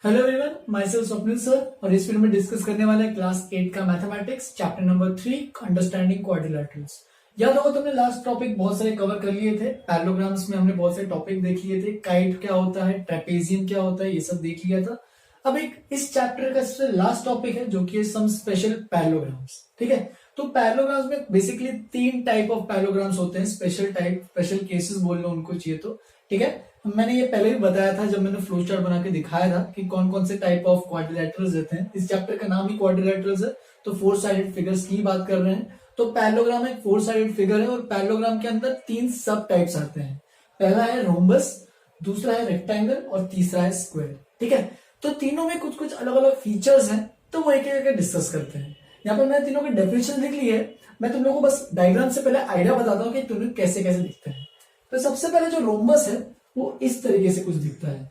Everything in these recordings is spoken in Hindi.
Hello everyone, my self Swapnil sir और इस वीडियो में डिस्कस करने वाले हैं क्लास 8 का mathematics chapter number 3 understanding quadrilaterals. याद होगा तुमने लास्ट टॉपिक बहुत सारे कवर कर लिए थे। पैरेललोग्राम्स में हमने बहुत सारे टॉपिक देख लिए थे। काइट क्या होता है, ट्रेपेजियम क्या होता है, ये सब देख लिया था। अब एक इस चैप्टर का सबसे लास्ट टॉपिक है जो कि सम स्पेशल पैरेललोग्राम्स। ठीक है, तो पैरेललोग्राम्स में बेसिकली 3 टाइप ऑफ पैरेललोग्राम्स होते हैं। स्पेशल टाइप, स्पेशल केसेस बोल लो उनको चाहिए तो। ठीक है, मैंने ये पहले भी बताया था जब मैंने फ्लो चार्ट बना के दिखाया था कि कौन कौन से टाइप ऑफ क्वाड्रिलेटरल्स रहते हैं। इस चैप्टर का नाम ही क्वाड्रिलेटरल्स है, तो 4 साइडेड फिगर्स की बात कर रहे हैं। तो पैरेललोग्राम एक 4 साइडेड फिगर है और पैरेललोग्राम के अंदर 3 सब टाइप्स आते हैं। पहला है रोम्बस, दूसरा है रेक्टेंगल और तीसरा है स्क्वायर। ठीक है, तो तीनों में कुछ कुछ अलग अलग फीचर्स हैं, तो वो एक एक डिस्कस करते हैं। यहाँ पर मैंने तीनों की डेफिनेशन लिख ली है। मैं तुम लोगों को बस डायग्राम से पहले आइडिया बताता हूँ कि तुम्हें कैसे कैसे दिखते हैं। तो सबसे पहले जो रोम्बस है वो इस तरीके से कुछ दिखता है।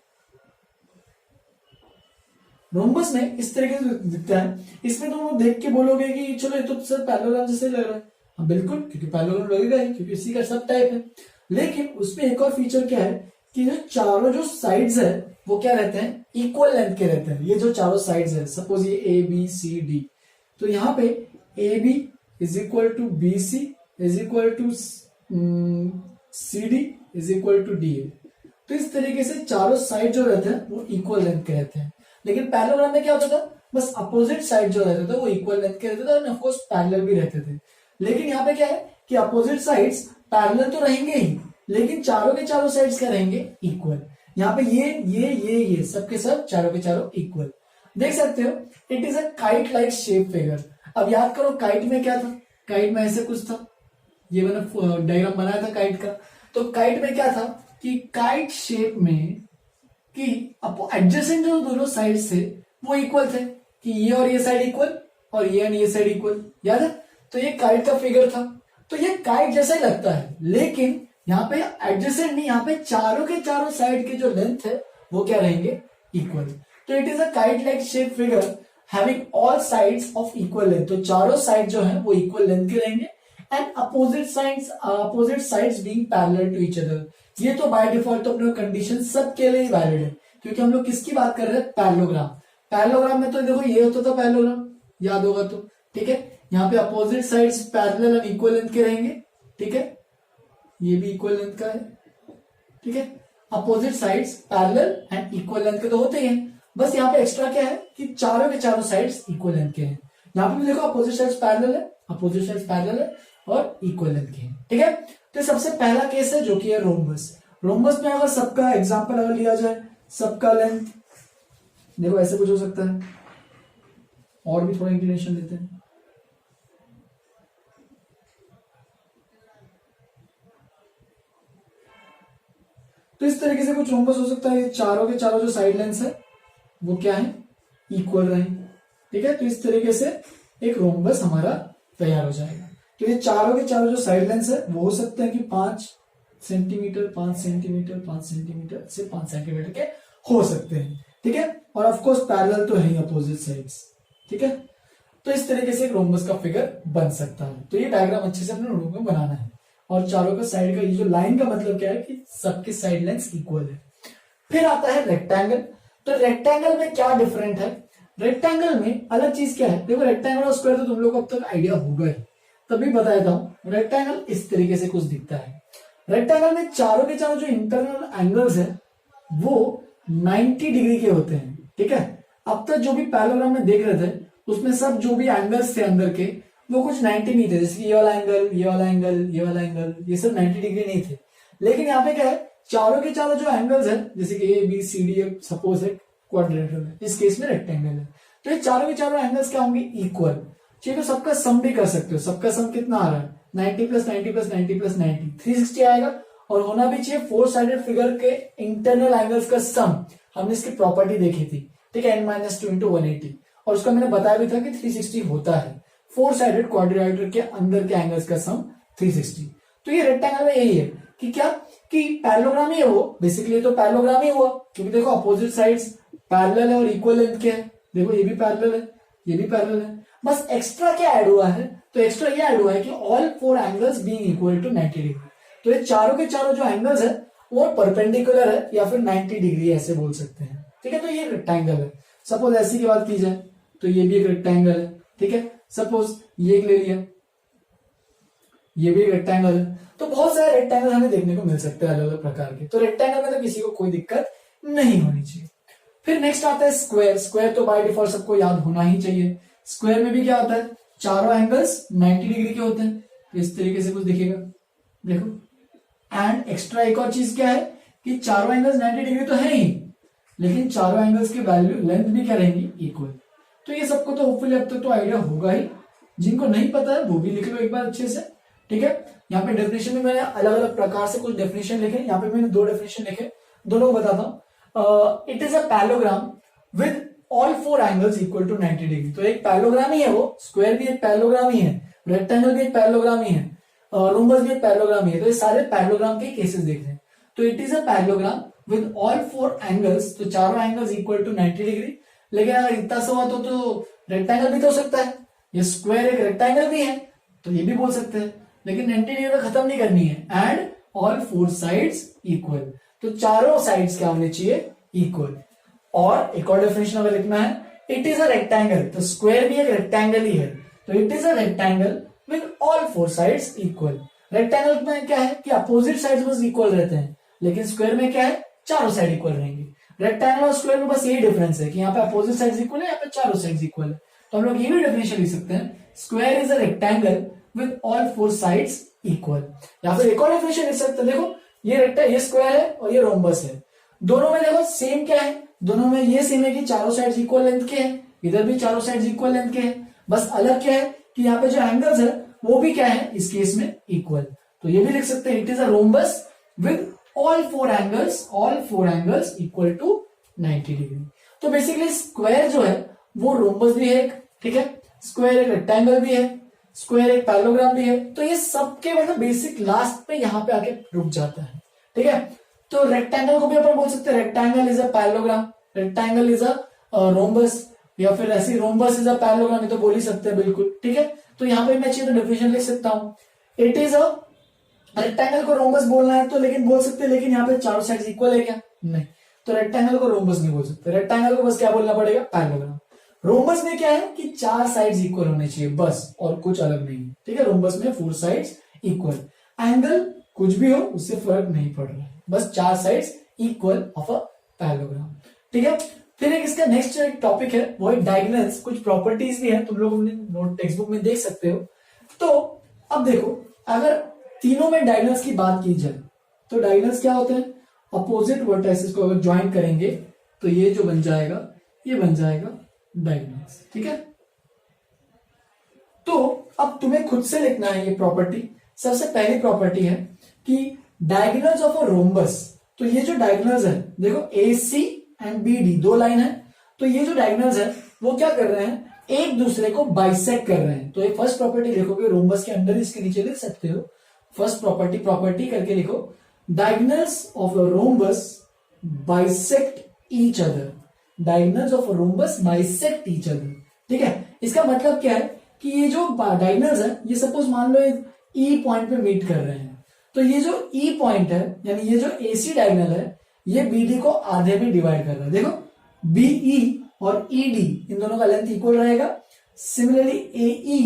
रोम्बस में इस तरीके से दिखता है। इसमें तुम लोग देख के बोलोगे कि चलो ये तो सर पैरेललोग्राम जैसे लग रहा है। हाँ बिल्कुल, क्योंकि पैरेललोग्राम लगेगा ही, क्योंकि इसी का सब टाइप है। लेकिन उसमें एक और फीचर क्या है कि जो चारों जो साइड्स है वो क्या रहते हैं, इक्वल लेंथ के रहते हैं। ये जो चारों साइड्स है, सपोज ये ए बी सी डी, तो यहाँ पे A B is equal to B C is equal to C D is equal to D A. तो इस तरीके से चारों साइड जो रहते हैं वो इक्वल लेंथ के रहते हैं। लेकिन पैरेललोग्राम में क्या होता था, बस अपोजिट साइड जो रहते थे वो इक्वल लेंथ के रहते थे और ऑफ कोर्स पैरेलल भी रहते थे। लेकिन यहाँ पे क्या है कि अपोजिट साइड्स पैरेलल तो रहेंगे ही, लेकिन चारों के चारों साइड्स क्या रहेंगे, इक्वल। यहाँ पे ये सबके सब चारों के चारों इक्वल। देख सकते हो, it is a kite like shape figure. अब याद करो काइट में क्या था, काइट में ऐसे कुछ था। ये मैंने डायग्राम बनाया था काइट का। तो काइट में क्या था कि काइट शेप में कि एडजेसेंट जो दोनों साइड थे वो इक्वल थे, कि ये और ये साइड इक्वल और ये साइड इक्वल। याद है, तो ये काइट का फिगर था। तो ये काइट जैसा ही लगता है, लेकिन यहाँ पे एडजेसेंट नहीं, यहाँ पे चारों के चारों साइड के जो लेंथ है वो क्या रहेंगे, इक्वल। तो it is a kite like shape figure having all sides of equal length. तो चारों साइड जो है वो इक्वल लेंथ के रहेंगे and opposite sides being parallel to each other. ये तो बाय डिफॉल्ट तो अपने कंडीशन सबके लिए ही वैलिड है, क्योंकि हम लोग किसकी बात कर रहे हैं, पैरेललोग्राम। पैरेललोग्राम में तो देखो ये होता था पैरेललोग्राम, याद होगा तो। ठीक है, यहाँ पे opposite sides parallel and equal length के रहेंगे। ठीक है, ये भी इक्वल लेंथ का है। ठीक है, opposite sides parallel and equal length के तो होते ही हैं। बस यहाँ पे एक्स्ट्रा क्या है कि चारों के चारों साइड्स इक्वल लेंथ के हैं। यहाँ पे भी देखो अपोजिट साइड्स पैरेलल है, अपोजिट साइड्स पैरेलल है और इक्वल लेंथ के हैं। ठीक है, तो सबसे पहला केस है जो कि है रोम्बस। रोम्बस में अगर सबका एग्जांपल अगर लिया जाए, सबका लेंथ देखो ऐसे कुछ हो सकता है, और भी थोड़ा इंक्लिनेशन देते हैं। तो इस तरीके से कुछ रोम्बस हो सकता है। चारों के चारों जो साइड लेंथ है वो क्या है, इक्वल रहे। ठीक है, तो इस तरीके से एक रोम्बस हमारा तैयार हो जाएगा। तो ये चारों के चारों जो साइड लेंथ है वो हो सकते हैं कि 5 सेंटीमीटर 5 सेंटीमीटर 5 सेंटीमीटर से 5 सेंटीमीटर के हो सकते हैं। ठीक है, और ऑफ कोर्स पैरेलल तो है ही अपोजिट साइड्स। ठीक है, तो इस तरीके से एक रोम्बस का फिगर बन सकता है। तो ये डायग्राम अच्छे से अपने नोटबुक में बनाना है। और चारों का साइड का ये जो लाइन का मतलब क्या है कि सबके साइड लेंथ इक्वल है। फिर आता है रेक्टेंगल। तो रेक्टेंगल में क्या डिफरेंट है, रेक्टेंगल में अलग चीज क्या है। देखो रेक्टेंगल और स्क्वायर तो तुम लोग को अब तक आइडिया होगा ही, तभी बता देता हूं। रेक्टेंगल इस तरीके से कुछ दिखता है। रेक्टेंगल में चारों के चारों जो इंटरनल एंगल्स है वो 90 डिग्री के होते हैं। ठीक है, अब तक जो भी पैरेललोग्राम में देख रहे थे उसमें सब जो भी एंगल्स थे अंदर के वो कुछ 90 नहीं थे। जैसे ये वाला एंगल, ये वाला एंगल, ये वाला एंगल, ये सब 90 डिग्री नहीं थे। लेकिन यहाँ पे क्या है, चारों के चारों जो एंगल्स है, जैसे कि A B C D suppose है क्वाड्रिलेटरल है, इस केस में रेक्टेंगल है, तो ये चारों के चारों एंगल्स क्या होंगे, इक्वल। चाहिए तो सबका सम भी कर सकते हो। सबका सम कितना आ रहा है, 90 प्लस 90 प्लस 90 प्लस 90, 360 आएगा। और होना भी चाहिए 4 साइडेड फिगर के इंटरनल एंगल्स का सम। हमने इसकी प्रॉपर्टी देखी थी। ठीक है, n-2 इंटू 180, और उसका मैंने बताया भी था कि 360 होता है। 4 साइडेड क्वाड्रिलेटरल के अंदर के एंगल्स का सम 360। तो ये रेक्टेंगल में यही है कि क्या, कि पैरेललोग्राम ही है वो। बेसिकली तो पैरेललोग्राम ही हुआ, क्योंकि देखो अपोजिट साइड्स पैरेलल है और इक्वल लेंथ के है। देखो ये भी पैरेलल है, ये भी पैरेलल है। बस एक्स्ट्रा क्या ऐड हुआ है, तो एक्स्ट्रा ये ऐड हुआ है कि all 4 angles being equal to 90 degree. तो ये चारों के चारों जो एंगल्स है वो परपेंडिकुलर है या फिर 90 डिग्री ऐसे बोल सकते हैं। ठीक है, तो ये रेक्टेंगल है। सपोज ऐसी की बात की जाए तो ये भी एक रेक्टेंगल है, ठीक है। सपोज ये एक ले लिया, ये भी एक रेक्टेंगल है। तो बहुत सारे रेक्टेंगल हमें देखने को मिल सकते हैं अलग अलग प्रकार के, तो रेक्टेंगल में तो किसी को कोई दिक्कत नहीं होनी चाहिए। फिर नेक्स्ट आता है स्क्वायर। स्क्वायर तो बाय डिफॉल्ट सबको याद होना ही चाहिए। स्क्वायर में भी क्या होता है, चारों एंगल्स 90 डिग्री के होते हैं, तो इस तरीके से कुछ दिखेगा, देखो। एंड एक्स्ट्रा एक और चीज क्या है कि चारों एंगल्स 90 डिग्री तो है ही, लेकिन चारों एंगल्स की वैल्यू लेंथ भी क्या रहेंगी, इक्वल। तो ये सबको तो होपफुली अब तक तो आइडिया होगा ही। जिनको नहीं पता है वो भी लिख लो एक बार अच्छे से, ठीक है। यहाँ पे डेफिनेशन में मैंने अलग अलग प्रकार से कुछ डेफिनेशन लिखे, यहाँ पे मैंने 2 डेफिनेशन लिखे, दोनों को बताता हूँ। It is a parallelogram with all 4 angles equal to 90 degree. तो एक पैलोग्राम ही है वो, स्क्वायर भी एक पैलोग्राम ही है, रेक्टेंगल भी एक पैलोग्राम ही है, रोम्बस भी एक पैलोग्राम ही है। तो ये सारे पैलोग्राम के केसेस देख रहे हैं। तो it is a parallelogram with all 4 angles, तो चारों एंगल्स इक्वल टू 90 डिग्री। लेकिन अगर इतना सा हुआ तो रेक्टेंगल भी तो हो सकता है, ये स्क्वायर एक रेक्टेंगल भी है, तो ये भी बोल सकते हैं, लेकिन 90 डिग्री में खत्म नहीं करनी है। एंड ऑल 4 साइड्स इक्वल, तो चारों साइड्स क्या होने चाहिए, इक्वल। और एक और डेफिनेशन अगर लिखना है, इट इज अ रेक्टेंगल, तो स्क्वायर भी एक रेक्टेंगल ही है, तो it is a rectangle with all 4 sides equal. Rectangle में क्या है कि अपोजिट साइड्स बस इक्वल रहते हैं, लेकिन स्क्वायर में क्या है, चारों साइड इक्वल रहेंगे। रेक्टेंगल और स्क्वायर में बस यही डिफरेंस है कि यहाँ पे अपोजिट साइड्स इक्वल है, यहाँ पे चारों साइड्स इक्वल है। तो हम लोग ये भी डेफिनेशन लिख सकते हैं, square is a rectangle with all 4 sides equal. या फिर एक और डेफिनेशन लिख सकते हैं, देखो ये रेक्टेंगल, ये स्क्वायर है और ये रोम्बस है, दोनों में देखो सेम क्या है, दोनों में ये सेम है कि चारों साइड्स इक्वल लेंथ के हैं, इधर भी चारों साइड्स इक्वल लेंथ के हैं। बस अलग क्या है कि यहाँ पे जो एंगल्स है वो भी क्या है इस केस में इक्वल। तो ये भी लिख सकते हैं, it is a rhombus with all 4 angles equal to 90 degree. तो बेसिकली स्क्वायर जो है वो रोम्बस भी है, ठीक है, स्क्वायर एक रेक्टेंगल भी है, स्क्वायर एक पैरेललोग्राम भी है। तो ये सबके मतलब बेसिक लास्ट पे यहाँ पे आके रुक जाता है, ठीक है। तो रेक्टेंगल को भी अपन बोल सकते हैं rectangle is a parallelogram, rectangle is a rhombus, या फिर ऐसे रोम्बस इज अ पैरेललोग्राम, ये तो बोल ही सकते हैं बिल्कुल, ठीक है। तो यहाँ पे मैं चाहिए तो डेफिनेशन लिख सकता हूँ, इट इज अ रेक्टेंगल को रोम्बस बोलना है तो लेकिन बोल सकते हैं, लेकिन यहाँ पे चारों साइड्स इक्वल है क्या, नहीं, तो रेक्टेंगल को रोम्बस नहीं बोल सकते, रेक्टेंगल को बस क्या बोलना पड़ेगा, पैरेललोग्राम। रोम्बस में क्या है कि 4 साइड्स इक्वल होने चाहिए बस, और कुछ अलग नहीं, ठीक है। रोम्बस में 4 साइड्स इक्वल, एंगल कुछ भी हो उससे फर्क नहीं पड़ रहा है, बस 4 sides equal of a parallelogram, ठीक है। फिर एक इसका नेक्स्ट एक टॉपिक है वो है डायगोनल्स। कुछ प्रॉपर्टीज भी है, तुम लोग अपने नोट टेक्स्ट बुक में देख सकते हो। तो अब देखो, अगर तीनों में डायगोनल्स की बात की जाए तो डायगोनल्स क्या होते हैं, अपोजिट वर्टाइसेस को अगर ज्वाइन करेंगे तो ये जो बन जाएगा, ये बन जाएगा डायगोनल्स, ठीक है। तो अब तुम्हें खुद से लिखना है ये प्रॉपर्टी। सबसे पहली प्रॉपर्टी है कि डायगोनल्स ऑफ अ रोम्बस, तो ये जो डायगोनल्स है देखो AC एंड BD 2 लाइन है, तो ये जो डायगोनल्स है वो क्या कर रहे हैं, एक दूसरे को बाइसेक्ट कर रहे हैं। तो एक फर्स्ट प्रॉपर्टी लिखोगे, रोम्बस के अंदर इसके नीचे लिख सकते हो, फर्स्ट प्रॉपर्टी करके लिखो, diagonals of a rhombus bisect each other, diagonals of a rhombus bisect each other, ठीक है। इसका मतलब क्या है कि ये जो डायगोनल्स है, ये सपोज मान लो E पॉइंट पे मीट कर रहे हैं, तो ये जो E पॉइंट है यानी ये जो AC डायगोनल है ये BD को आधे में डिवाइड कर रहा है। देखो BE और ED इन दोनों का लेंथ इक्वल रहेगा, सिमिलरली AE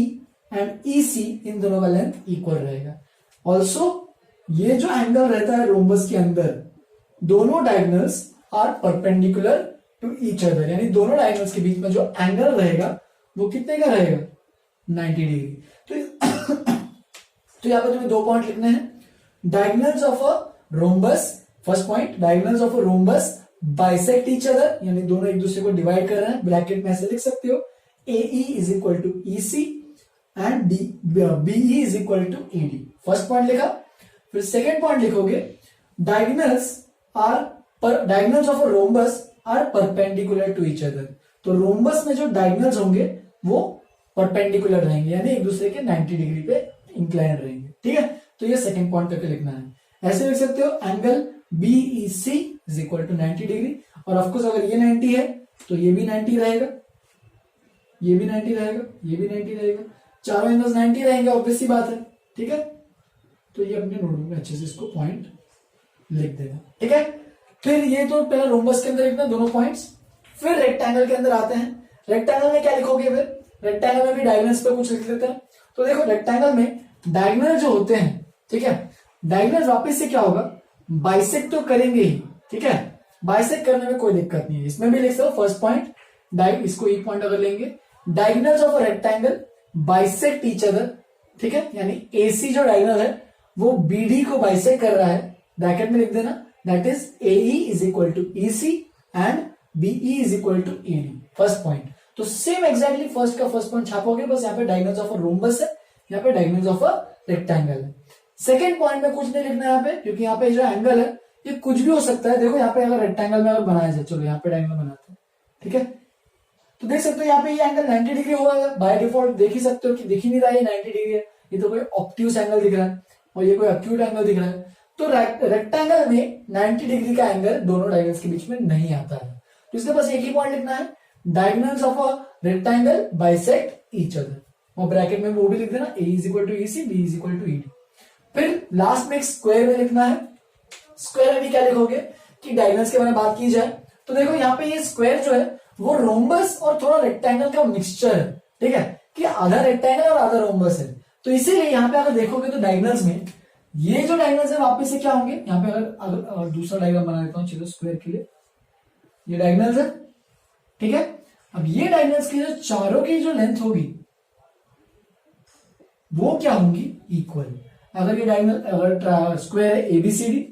एंड EC इन दोनों का लेंथ इक्वल रहेगा। ऑल्सो ये जो एंगल रहता है रोम्बस के अंदर, दोनों diagonals are perpendicular to each other, यानी दोनों डायगोनल्स के बीच में जो एंगल रहेगा वो कितने का रहेगा, 90 डिग्री। तो यहां पर तुम्हें 2 पॉइंट लिखने हैं, diagonals of a rhombus, first point, diagonals of a rhombus bisect each other, यानी दोनों एक दूसरे को डिवाइड कर रहे हैं। ब्रैकेट में ऐसे लिख सकते हो, AE is equal to EC and BE is equal to ED। First point लिखा। फिर सेकेंड पॉइंट लिखोगे, diagonals of a rhombus are perpendicular to each other, तो रोम्बस में जो डायगोनल्स होंगे वो परपेंडिकुलर रहेंगे, यानी एक दूसरे के 90 डिग्री पे इंक्लाइन रहेंगे, ठीक है। तो ये सेकंड पॉइंट करके लिखना है। ऐसे लिख सकते हो, angle BEC is equal to 90 degree, और ऑफकोर्स अगर ये 90 है तो ये भी 90 रहेगा, ये भी 90 रहेगा, ये भी 90 रहेगा, चारों एंगल्स 90 रहेंगे, ऑब्वियस सी बात है, ठीक है। तो ये अपने नोटबुक में अच्छे से इसको पॉइंट लिख देगा, ठीक है। फिर ये तो पहले रोम्बस के अंदर लिखना दोनों पॉइंट्स। फिर रेक्टेंगल के अंदर आते हैं। रेक्टेंगल में क्या लिखोगे? फिर रेक्टेंगल में भी डायगोनल्स पे कुछ लिख लेते हैं। तो देखो रेक्टेंगल में डायगोनल जो होते हैं, ठीक है, डायगोनल वापिस से क्या होगा, बाइसेक्ट तो करेंगे ही, ठीक है, बाइसेक्ट करने में कोई दिक्कत नहीं है। इसमें भी लिख सकते हो फर्स्ट पॉइंट, इसको ई पॉइंट अगर लेंगे, diagonals of a rectangle bisect each other, ठीक है, यानी एसी जो डायगोनल है वो बीडी को बाइसेक्ट कर रहा है, ब्रैकेट में लिख देना, that is AE is equal to EC and BE is equal to ED, first point. तो सेम एग्जैक्टली फर्स्ट का फर्स्ट पॉइंट छापोगे, बस यहाँ पे डायगोनल्स ऑफ अ रोम्बस है, यहाँ पे डायगोनल्स ऑफ अ रेक्टेंगल है। सेकेंड पॉइंट में कुछ नहीं लिखना यहाँ पे, क्योंकि यहाँ पे जो एंगल है ये कुछ भी हो सकता है। देखो यहाँ पे अगर रेक्टेंगल में अगर बनाया जाए, चलो यहाँ पे डायगोनल बनाते हैं, ठीक है, तो देख सकते हो यहाँ पे ये एंगल 90 डिग्री हुआ है, बाय डिफॉल्ट देख ही सकते हो कि दिख ही नहीं रहा है 90 डिग्री है, ये तो कोई ऑब्ट्यूस एंगल दिख रहा है और ये कोई एक्यूट एंगल दिख रहा है। तो रेक्टेंगल में 90 डिग्री का एंगल दोनों डायगोनल्स के बीच में नहीं आता है, तो इसके पास एक ही पॉइंट लिखना है, diagonals of a rectangle bisect each other, और ब्रैकेट में वो भी लिख देना, A is equal to EC, B is equal to ED. फिर लास्ट में एक स्क्वायर में लिखना है। स्क्वायर में भी क्या लिखोगे कि डायगोनल्स के बारे में बात की जाए तो देखो यहाँ पे ये स्क्वायर जो है वो रोम्बस और थोड़ा रेक्टेंगल का मिक्सचर है, ठीक है, कि आधा रेक्टेंगल और आधा रोम्बस है। तो इसीलिए यहाँ पे अगर देखोगे तो डायगोनल्स में ये जो डायगोनल्स है वापस से क्या होंगे, यहाँ पे अगर दूसरा डायग्राम बना देता हूँ, चलो स्क्वायर के लिए, ये डायगोनल्स है, ठीक है। अब ये डायगोनल्स की जो चारों की जो लेंथ होगी वो क्या होंगी, इक्वल। अगर ये डायगोनल अगर स्क्वायर है एबीसीडी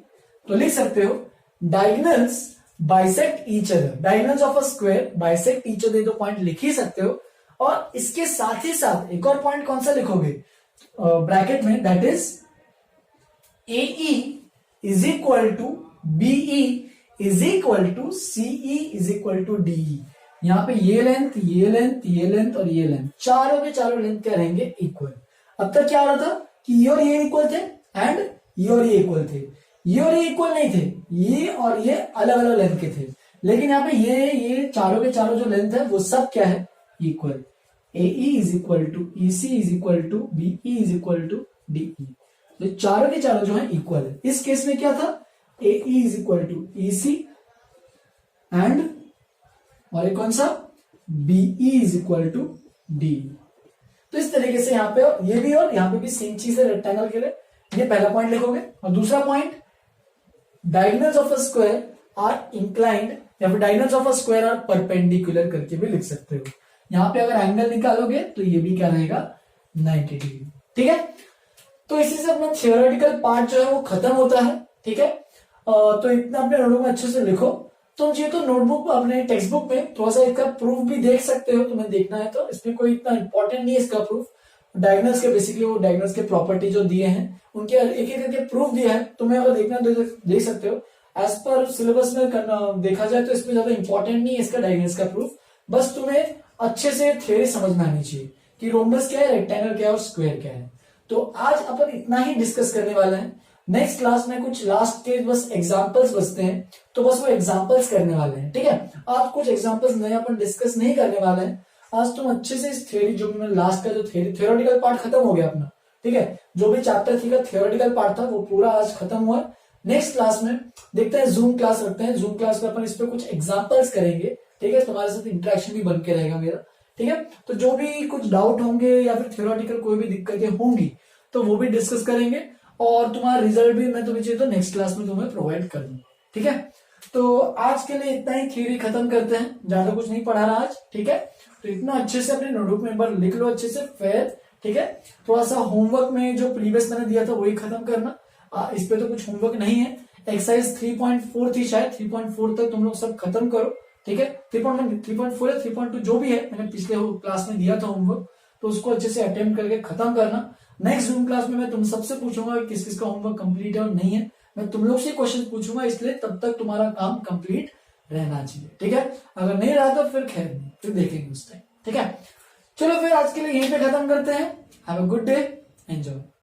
तो लिख सकते हो diagonals bisect each other, diagonals of a square bisect each other, तो पॉइंट लिख ही सकते हो। और इसके साथ ही साथ एक और पॉइंट कौन सा लिखोगे ब्रैकेट में, that is AE is equal to BE is equal to CE is equal to DE। यहां पे ये लेंथ, ये लेंथ, ये लेंथ और ये लेंथ, चारों के चारों लेंथ क्या रहेंगे, इक्वल। अब तक क्या हो रहा था कि ये और ये इक्वल थे एंड ये और ये इक्वल थे, ये और ये इक्वल नहीं थे, ये और ये अलग अलग लेंथ के थे, लेकिन यहाँ पे ये चारों के चारों जो लेंथ है वो सब क्या है, equal. AE is equal to EC is equal to BE is equal to DE, तो चारों के चारों जो है इक्वल है। इस केस में क्या था, AE is equal to EC and और एक कौन सा, BE is equal to DE। तो इस तरीके से यहाँ पे ये भी और यहाँ पे भी सेम चीज है रेक्टेंगल के लिए। ये पहला पॉइंट लिखोगे, और दूसरा point diagonals of a square are inclined या फिर diagonals of a square are perpendicular करके भी लिख सकते हो। यहाँ पे अगर एंगल निकालोगे तो ये भी क्या रहेगा, 90 डिग्री, ठीक है। तो इसी से अपना थियोरेटिकल पार्ट जो है वो खत्म होता है, ठीक है। तो इतना अपने नोटबुक में अच्छे से लिखो। तुम चाहिए तो नोटबुक अपने टेक्स्ट बुक में थोड़ा सा इसका प्रूफ भी देख सकते हो, तुम्हें देखना है तो। इसमें कोई इतना इंपॉर्टेंट नहीं है इसका प्रूफ, डायगोनल्स के बेसिकली वो डायगोनल्स के प्रॉपर्टी जो दिए हैं उनके एक एक करके प्रूफ दिया है, तुम्हें अगर देखना तो देख सकते हो। एज पर सिलेबस में करना देखा जाए तो इसमें ज्यादा इंपॉर्टेंट नहीं है इसका डायगोनल्स का प्रूफ, बस तुम्हें अच्छे से थ्योरी समझ में आनी चाहिए कि रोम्बस क्या है, रेक्टेंगल क्या है और स्क्वायर क्या है। तो आज अपन इतना ही डिस्कस करने वाले हैं। नेक्स्ट क्लास में कुछ लास्ट के बस एग्जांपल्स बचते हैं, तो बस वो एग्जांपल्स करने वाले हैं, ठीक है। आज कुछ एग्जांपल्स नए अपन डिस्कस नहीं करने वाले हैं। आज तुम अच्छे से इस थ्योरी जो मैं लास्ट का जो थ्योरेटिकल पार्ट खत्म हो गया अपना, ठीक है। जो भी चैप्टर थी का थ्योरेटिकल पार्ट था वो पूरा आज खत्म हुआ। नेक्स्ट क्लास में देखते हैं, जूम क्लास रखते हैं, जूम क्लास में अपन इस पे कुछ एग्जांपल्स करेंगे, ठीक है। तुम्हारे साथ इंटरेक्शन भी बन के रहेगा मेरा, ठीक है। तो जो भी कुछ डाउट होंगे या फिर थ्योरेटिकल कोई भी दिक्कतें होंगी तो वो भी डिस्कस करेंगे, और तुम्हारा रिजल्ट भी मैं तुम्हें चाहिए तो नेक्स्ट क्लास में तुम्हें प्रोवाइड कर दूंगा, ठीक है। तो आज के लिए इतना ही, थ्योरी खत्म करते हैं, ज्यादा कुछ नहीं पढ़ा रहा आज, ठीक है। तो इतना अच्छे से अपने नोटबुक में एक बार लिख लो अच्छे से फिर, ठीक है। थोड़ा सा होमवर्क में जो प्रीवियस मैंने दिया था वही खत्म करना, इस पे तो कुछ होमवर्क नहीं है। एक्सरसाइज 3.4 थी शायद, 3.4 तक तुम लोग सब खत्म करो, ठीक है। 3.1, 3.4 या 3.2 जो भी है, मैंने पिछले क्लास में दिया था होमवर्क, तो उसको अच्छे से अटेम्प्ट करके खत्म करना। नेक्स्ट जूम क्लास में मैं तुम सबसे पूछूंगा किस किस का होमवर्क कंप्लीट है और नहीं है, मैं तुम लोग से क्वेश्चन पूछूंगा, इसलिए तब तक तुम्हारा काम कंप्लीट रहना चाहिए, ठीक है। अगर नहीं रहा तो फिर खैर नहीं, फिर देखेंगे उस टाइम, ठीक है। चलो फिर आज के लिए यहीं पे खत्म करते हैं। Have a good day, enjoy.